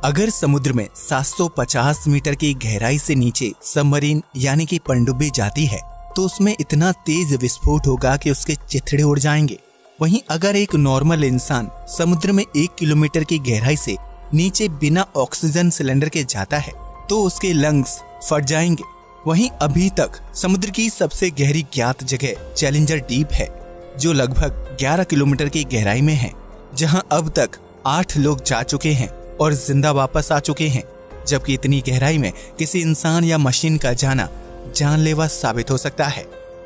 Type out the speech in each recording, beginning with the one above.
अगर समुद्र में 750 मीटर की गहराई से नीचे सबमरीन यानी कि पनडुब्बी जाती है तो उसमें इतना तेज विस्फोट होगा कि उसके चिथड़े उड़ जाएंगे। वहीं अगर एक नॉर्मल इंसान समुद्र में 1 किलोमीटर की गहराई से नीचे बिना ऑक्सीजन सिलेंडर के जाता है तो उसके लंग्स फट जाएंगे। वहीं अभी तक समुद्र की सबसे गहरी ज्ञात जगह चैलेंजर डीप है, जो लगभग 11 किलोमीटर की गहराई में है, जहां अब तक 8 लोग जा चुके हैं और जिंदा वापस आ चुके हैं। जबकि इतनी गहराई में किसी इंसान या मशीन का जाना जानलेवा साबित हो सकता है।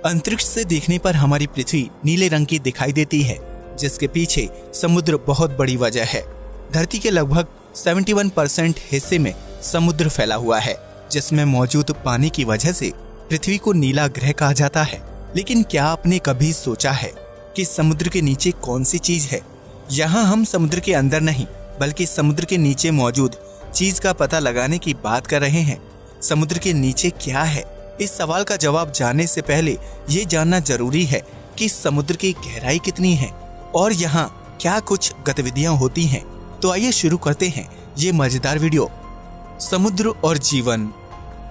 अंतरिक्ष से देखने पर हमारी पृथ्वी नीले रंग की दिखाई देती है, जिसके पीछे समुद्र बहुत बड़ी वजह है। धरती के लगभग 71% हिस्से में समुद्र फैला हुआ है, जिसमें मौजूद पानी की वजह से पृथ्वी को नीला ग्रह कहा जाता है। लेकिन क्या आपने कभी सोचा है कि समुद्र के नीचे कौन सी चीज है? यहाँ हम समुद्र के अंदर नहीं बल्कि समुद्र के नीचे मौजूद चीज का पता लगाने की बात कर रहे हैं। समुद्र के नीचे क्या है? इस सवाल का जवाब जानने से पहले ये जानना जरूरी है कि समुद्र की गहराई कितनी है और यहाँ क्या कुछ गतिविधियां होती हैं। तो आइए शुरू करते हैं ये मजेदार वीडियो। समुद्र और जीवन।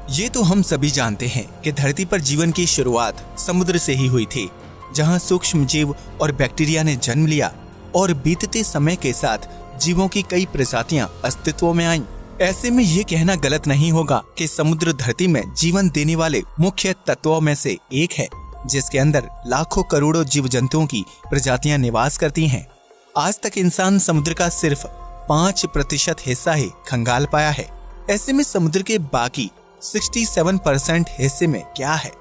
ये तो हम सभी जानते हैं कि धरती पर जीवन की शुरुआत समुद्र से ही हुई थी, जहाँ सूक्ष्म जीव और बैक्टीरिया ने जन्म लिया और बीतते समय के साथ जीवों की कई प्रजातियां अस्तित्व में आईं। ऐसे में ये कहना गलत नहीं होगा कि समुद्र धरती में जीवन देने वाले मुख्य तत्वों में से एक है, जिसके अंदर लाखों करोड़ों जीव जंतुओं की प्रजातियां निवास करती हैं। आज तक इंसान समुद्र का सिर्फ 5% हिस्सा ही खंगाल पाया है। ऐसे में समुद्र के बाकी 67% हिस्से में क्या है,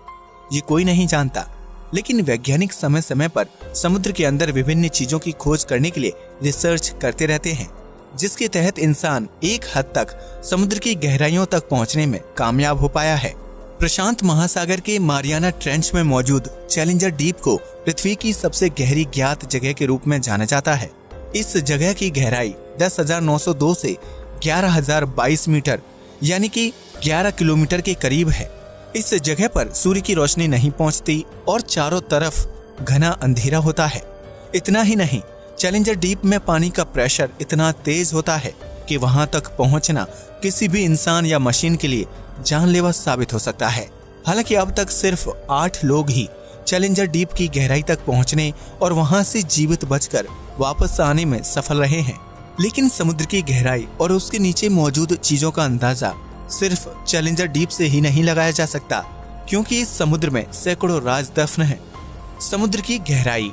ये कोई नहीं जानता। लेकिन वैज्ञानिक समय समय पर समुद्र के अंदर विभिन्न चीजों की खोज करने के लिए रिसर्च करते रहते हैं, जिसके तहत इंसान एक हद तक समुद्र की गहराइयों तक पहुंचने में कामयाब हो पाया है। प्रशांत महासागर के मारियाना ट्रेंच में मौजूद चैलेंजर डीप को पृथ्वी की सबसे गहरी ज्ञात जगह के रूप में जाना जाता है। इस जगह की गहराई 10,902 से 11,022 मीटर यानी कि 11 किलोमीटर के करीब है। इस जगह पर सूर्य की रोशनी नहीं पहुंचती और चारों तरफ घना अंधेरा होता है। इतना ही नहीं, चैलेंजर डीप में पानी का प्रेशर इतना तेज होता है कि वहां तक पहुंचना किसी भी इंसान या मशीन के लिए जानलेवा साबित हो सकता है। हालांकि अब तक सिर्फ 8 लोग ही चैलेंजर डीप की गहराई तक पहुंचने और वहां से जीवित बचकर वापस आने में सफल रहे हैं। लेकिन समुद्र की गहराई और उसके नीचे मौजूद चीजों का अंदाजा सिर्फ चैलेंजर डीप से ही नहीं लगाया जा सकता, क्योंकि इस समुद्र में सैकड़ों राज दफन हैं। समुद्र की गहराई।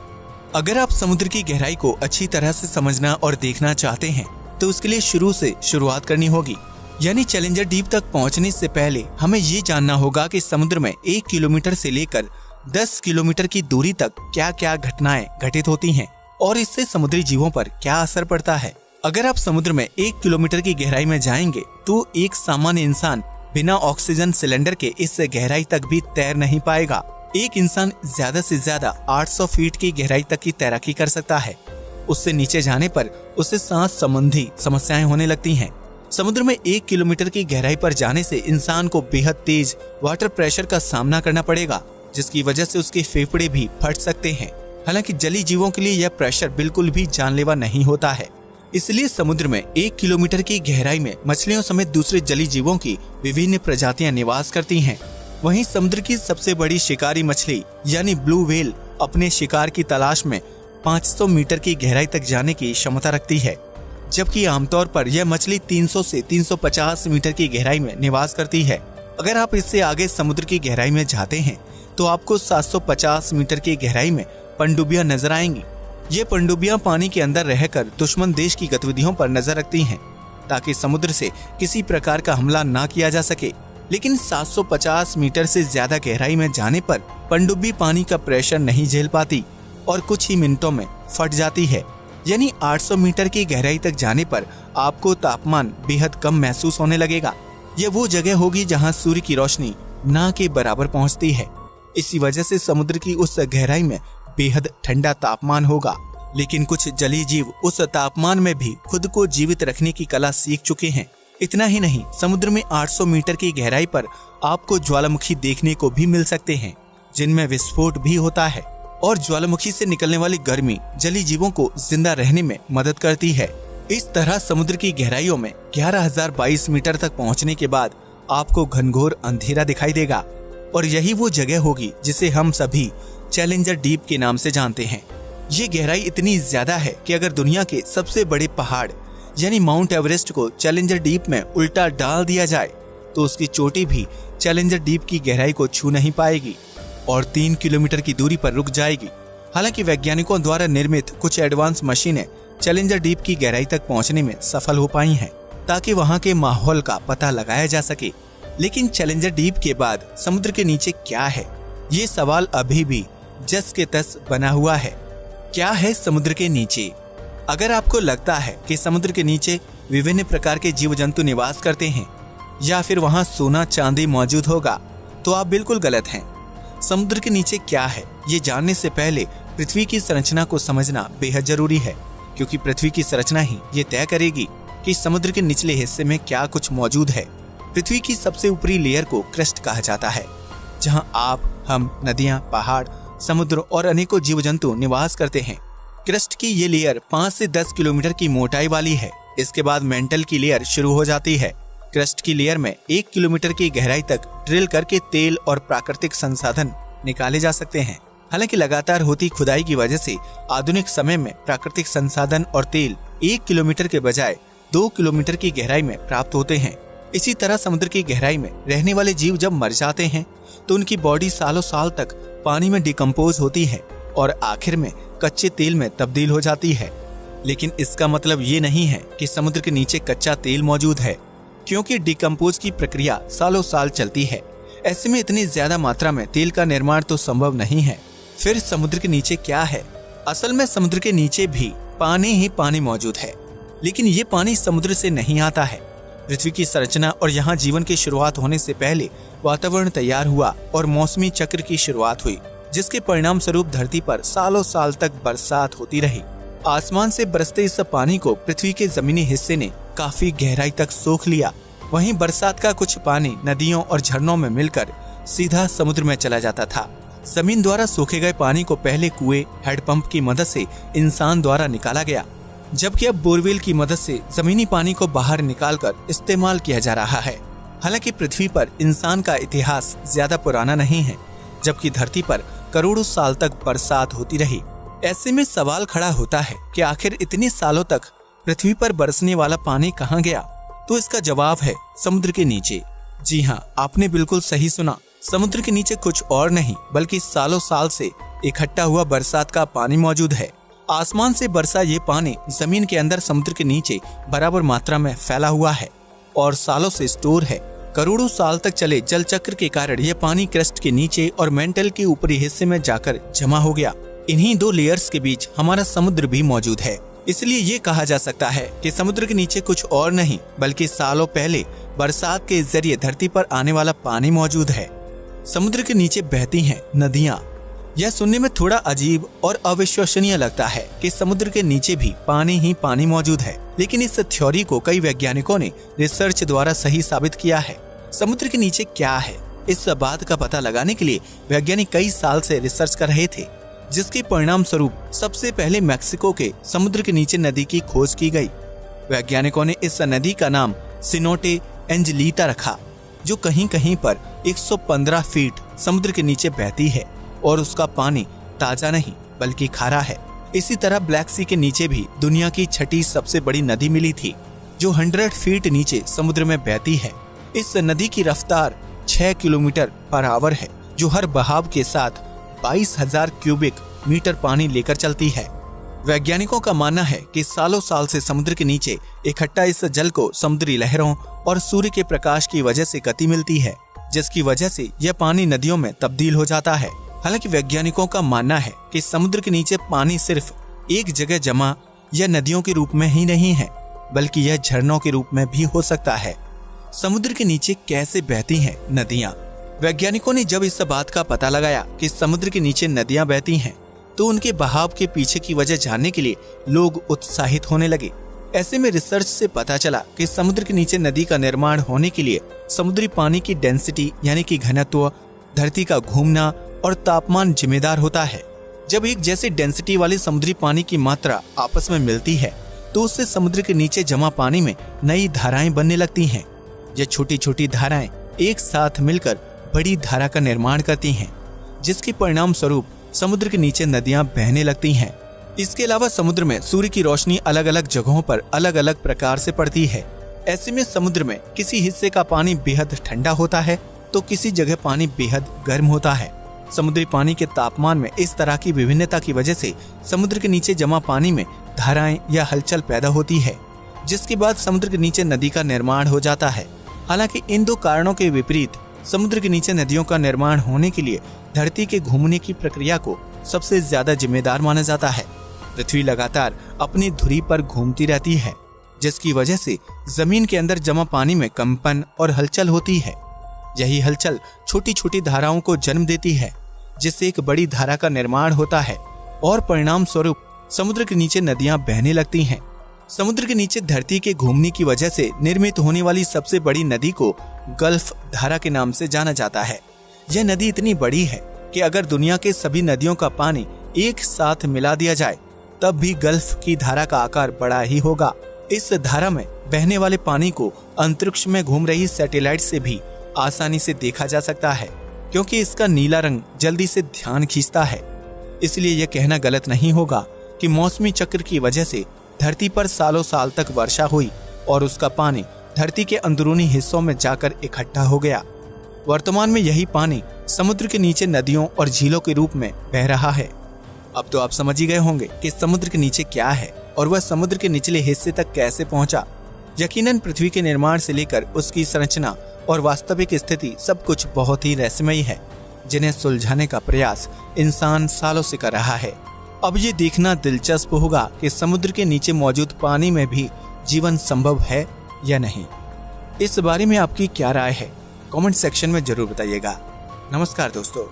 अगर आप समुद्र की गहराई को अच्छी तरह से समझना और देखना चाहते हैं तो उसके लिए शुरू से शुरुआत करनी होगी। यानी चैलेंजर डीप तक पहुंचने से पहले हमें ये जानना होगा कि समुद्र में 1 किलोमीटर से लेकर 10 किलोमीटर की दूरी तक क्या क्या घटनाएं घटित होती हैं और इससे समुद्री जीवों पर क्या असर पड़ता है। अगर आप समुद्र में 1 किलोमीटर की गहराई में जाएंगे तो एक सामान्य इंसान बिना ऑक्सीजन सिलेंडर के इस गहराई तक भी तैर नहीं पाएगा। एक इंसान ज्यादा से ज्यादा 800 फीट की गहराई तक की तैराकी कर सकता है। उससे नीचे जाने पर उसे सांस संबंधी समस्याएं होने लगती हैं। समुद्र में 1 किलोमीटर की गहराई पर जाने से इंसान को बेहद तेज वाटर प्रेशर का सामना करना पड़ेगा, जिसकी वजह से उसके फेफड़े भी फट सकते हैं। हालांकि जलीय जीवों के लिए यह प्रेशर बिल्कुल भी जानलेवा नहीं होता है। इसलिए समुद्र में 1 किलोमीटर की गहराई में मछलियों समेत दूसरे जलीय जीवों की विभिन्न प्रजातियां निवास करती हैं। वहीं समुद्र की सबसे बड़ी शिकारी मछली यानी ब्लू व्हेल अपने शिकार की तलाश में 500 मीटर की गहराई तक जाने की क्षमता रखती है, जबकि आमतौर पर यह मछली 300 से 350 मीटर की गहराई में निवास करती है। अगर आप इससे आगे समुद्र की गहराई में जाते हैं तो आपको 750 मीटर की गहराई में पनडुब्बियां नजर आएंगी। ये पनडुब्बियां पानी के अंदर रहकर दुश्मन देश की गतिविधियों पर नजर रखती हैं, ताकि समुद्र से किसी प्रकार का हमला ना किया जा सके। लेकिन 750 मीटर से ज्यादा गहराई में जाने पर पनडुब्बी पानी का प्रेशर नहीं झेल पाती और कुछ ही मिनटों में फट जाती है। यानी 800 मीटर की गहराई तक जाने पर आपको तापमान बेहद कम महसूस होने लगेगा। यह वो जगह होगी जहां सूर्य की रोशनी ना के बराबर पहुंचती है। इसी वजह से समुद्र की उस गहराई में बेहद ठंडा तापमान होगा। लेकिन कुछ जलीय जीव उस तापमान में भी खुद को जीवित रखने की कला सीख चुके हैं। इतना ही नहीं, समुद्र में 800 मीटर की गहराई पर आपको ज्वालामुखी देखने को भी मिल सकते हैं, जिनमें विस्फोट भी होता है और ज्वालामुखी से निकलने वाली गर्मी जलीय जीवों को जिंदा रहने में मदद करती है। इस तरह समुद्र की गहराइयों में 11,022 मीटर तक पहुंचने के बाद आपको घनघोर अंधेरा दिखाई देगा और यही वो जगह होगी जिसे हम सभी चैलेंजर डीप के नाम से जानते हैं। ये गहराई इतनी ज्यादा है कि अगर दुनिया के सबसे बड़े पहाड़ यानी माउंट एवरेस्ट को चैलेंजर डीप में उल्टा डाल दिया जाए तो उसकी चोटी भी चैलेंजर डीप की गहराई को छू नहीं पाएगी और 3 किलोमीटर की दूरी पर रुक जाएगी। हालांकि वैज्ञानिकों द्वारा निर्मित कुछ एडवांस मशीनें चैलेंजर डीप की गहराई तक पहुंचने में सफल हो पाई हैं ताकि वहां के माहौल का पता लगाया जा सके। लेकिन चैलेंजर डीप के बाद समुद्र के नीचे क्या है, ये सवाल अभी भी जस के तस बना हुआ है। क्या है समुद्र के नीचे? अगर आपको लगता है कि समुद्र के नीचे विभिन्न प्रकार के जीव जंतु निवास करते हैं या फिर वहां सोना चांदी मौजूद होगा तो आप बिल्कुल गलत हैं। समुद्र के नीचे क्या है ये जानने से पहले पृथ्वी की संरचना को समझना बेहद जरूरी है, क्योंकि पृथ्वी की संरचना ही ये तय करेगी कि समुद्र के निचले हिस्से में क्या कुछ मौजूद है। पृथ्वी की सबसे ऊपरी लेयर को क्रस्ट कहा जाता है, जहां आप, हम, नदियां, पहाड़, समुद्र और अनेकों जीव जंतु निवास करते हैं। क्रस्ट की ये लेयर 5 से 10 किलोमीटर की मोटाई वाली है। इसके बाद मेंटल की लेयर शुरू हो जाती है। क्रस्ट की लेयर में 1 किलोमीटर की गहराई तक ड्रिल करके तेल और प्राकृतिक संसाधन निकाले जा सकते हैं। हालांकि लगातार होती खुदाई की वजह से आधुनिक समय में प्राकृतिक संसाधन और तेल 1 किलोमीटर के बजाय 2 किलोमीटर की गहराई में प्राप्त होते हैं। इसी तरह समुद्र की गहराई में रहने वाले जीव जब मर जाते हैं तो उनकी बॉडी सालों साल तक पानी में डिकम्पोज होती है और आखिर में कच्चे तेल में तब्दील हो जाती है। लेकिन इसका मतलब ये नहीं है कि समुद्र के नीचे कच्चा तेल मौजूद है, क्योंकि डिकम्पोज की प्रक्रिया सालों साल चलती है। ऐसे में इतनी ज्यादा मात्रा में तेल का निर्माण तो संभव नहीं है। फिर समुद्र के नीचे क्या है? असल में समुद्र के नीचे भी पानी ही पानी मौजूद है, लेकिन ये पानी समुद्र से नहीं आता है। पृथ्वी की संरचना और यहाँ जीवन की शुरुआत होने से पहले वातावरण तैयार हुआ और मौसमी चक्र की शुरुआत हुई, जिसके परिणाम स्वरूप धरती पर सालों साल तक बरसात होती रही। आसमान से बरसते इस पानी को पृथ्वी के जमीनी हिस्से ने काफी गहराई तक सोख लिया। वहीं बरसात का कुछ पानी नदियों और झरनों में मिलकर सीधा समुद्र में चला जाता था। जमीन द्वारा सोखे गए पानी को पहले कुएं, हैंडपंप की मदद से इंसान द्वारा निकाला गया, जबकि अब बोरवेल की मदद से जमीनी पानी को बाहर निकालकर इस्तेमाल किया जा रहा है। हालांकि पृथ्वी पर इंसान का इतिहास ज्यादा पुराना नहीं है, जबकि धरती पर करोड़ों साल तक बरसात होती रही। ऐसे में सवाल खड़ा होता है कि आखिर इतने सालों तक पृथ्वी पर बरसने वाला पानी कहाँ गया? तो इसका जवाब है समुद्र के नीचे। जी हाँ, आपने बिल्कुल सही सुना। समुद्र के नीचे कुछ और नहीं बल्कि सालों साल से इकट्ठा हुआ बरसात का पानी मौजूद है। आसमान से बरसा ये पानी जमीन के अंदर समुद्र के नीचे बराबर मात्रा में फैला हुआ है और सालों से स्टोर है। करोड़ों साल तक चले जल चक्र के कारण ये पानी क्रस्ट के नीचे और मेंटल के ऊपरी हिस्से में जाकर जमा हो गया। इन्हीं दो लेयर्स के बीच हमारा समुद्र भी मौजूद है। इसलिए ये कहा जा सकता है कि समुद्र के नीचे कुछ और नहीं बल्कि सालों पहले बरसात के जरिए धरती पर आने वाला पानी मौजूद है। समुद्र के नीचे बहती हैं नदियाँ। यह सुनने में थोड़ा अजीब और अविश्वसनीय लगता है कि समुद्र के नीचे भी पानी ही पानी मौजूद है, लेकिन इस थ्योरी को कई वैज्ञानिकों ने रिसर्च द्वारा सही साबित किया है। समुद्र के नीचे क्या है, इस बात का पता लगाने के लिए वैज्ञानिक कई साल से रिसर्च कर रहे थे, जिसके परिणाम स्वरूप सबसे पहले मैक्सिको के समुद्र के नीचे नदी की खोज की गई। वैज्ञानिकों ने इस नदी का नाम सिनोटे एंजेलिटा रखा, जो कहीं कहीं पर 115 फीट समुद्र के नीचे बहती है और उसका पानी ताजा नहीं बल्कि खारा है। इसी तरह ब्लैक सी के नीचे भी दुनिया की छठी सबसे बड़ी नदी मिली थी, जो 100 फीट नीचे समुद्र में बहती है। इस नदी की रफ्तार 6 किलोमीटर पर आवर है, जो हर बहाव के साथ 22,000 क्यूबिक मीटर पानी लेकर चलती है। वैज्ञानिकों का मानना है कि सालों साल से समुद्र के नीचे इकट्ठा इस जल को समुद्री लहरों और सूर्य के प्रकाश की वजह से गति मिलती है, जिसकी वजह से यह पानी नदियों में तब्दील हो जाता है। हालांकि वैज्ञानिकों का मानना है कि समुद्र के नीचे पानी सिर्फ एक जगह जमा या नदियों के रूप में ही नहीं है, बल्कि यह झरनों के रूप में भी हो सकता है। समुद्र के नीचे कैसे बहती हैं नदियाँ? वैज्ञानिकों ने जब इस बात का पता लगाया कि समुद्र के नीचे नदियाँ बहती हैं, तो उनके बहाव के पीछे की वजह जानने के लिए लोग उत्साहित होने लगे। ऐसे में रिसर्च से पता चला कि समुद्र के नीचे नदी का निर्माण होने के लिए समुद्री पानी की डेंसिटी यानी कि घनत्व, धरती का घूमना और तापमान जिम्मेदार होता है। जब एक जैसी डेंसिटी वाले समुद्री पानी की मात्रा आपस में मिलती है तो उससे समुद्र के नीचे जमा पानी में नई धाराएं बनने लगती हैं। ये छोटी छोटी धाराएं एक साथ मिलकर बड़ी धारा का निर्माण करती हैं, जिसके परिणाम स्वरूप समुद्र के नीचे नदियां बहने लगती हैं। इसके अलावा समुद्र में सूर्य की रोशनी अलग अलग जगहों पर अलग अलग प्रकार से पड़ती है। ऐसे में समुद्र में किसी हिस्से का पानी बेहद ठंडा होता है तो किसी जगह पानी बेहद गर्म होता है। समुद्री पानी के तापमान में इस तरह की विभिन्नता की वजह से समुद्र के नीचे जमा पानी में धाराएं या हलचल पैदा होती है, जिसके बाद समुद्र के नीचे नदी का निर्माण हो जाता है। हालांकि इन दो कारणों के विपरीत समुद्र के नीचे नदियों का निर्माण होने के लिए धरती के घूमने की प्रक्रिया को सबसे ज्यादा जिम्मेदार माना जाता है। पृथ्वी लगातार अपनी धुरी पर घूमती रहती है, जिसकी वजह से जमीन के अंदर जमा पानी में कंपन और हलचल होती है। यही हलचल छोटी छोटी धाराओं को जन्म देती है, जिससे एक बड़ी धारा का निर्माण होता है और परिणाम स्वरूप समुद्र के नीचे नदियां बहने लगती हैं। समुद्र के नीचे धरती के घूमने की वजह से निर्मित होने वाली सबसे बड़ी नदी को गल्फ धारा के नाम से जाना जाता है। यह नदी इतनी बड़ी है कि अगर दुनिया के सभी नदियों का पानी एक साथ मिला दिया जाए तब भी गल्फ की धारा का आकार बड़ा ही होगा। इस धारा में बहने वाले पानी को अंतरिक्ष में घूम रही सैटेलाइट से भी आसानी से देखा जा सकता है, क्योंकि इसका नीला रंग जल्दी से ध्यान खींचता है। इसलिए यह कहना गलत नहीं होगा कि मौसमी चक्र की वजह से धरती पर सालों साल तक वर्षा हुई और उसका पानी धरती के अंदरूनी हिस्सों में जाकर इकट्ठा हो गया। वर्तमान में यही पानी समुद्र के नीचे नदियों और झीलों के रूप में बह रहा है। अब तो आप समझ ही गए होंगे कि समुद्र के नीचे क्या है और वह समुद्र के निचले हिस्से तक कैसे पहुंचा। यकीनन पृथ्वी के निर्माण से लेकर उसकी संरचना और वास्तविक स्थिति सब कुछ बहुत ही रहस्यमयी है, जिन्हें सुलझाने का प्रयास इंसान सालों से कर रहा है। अब ये देखना दिलचस्प होगा कि समुद्र के नीचे मौजूद पानी में भी जीवन संभव है या नहीं। इस बारे में आपकी क्या राय है? कमेंट सेक्शन में जरूर बताइएगा। नमस्कार दोस्तों।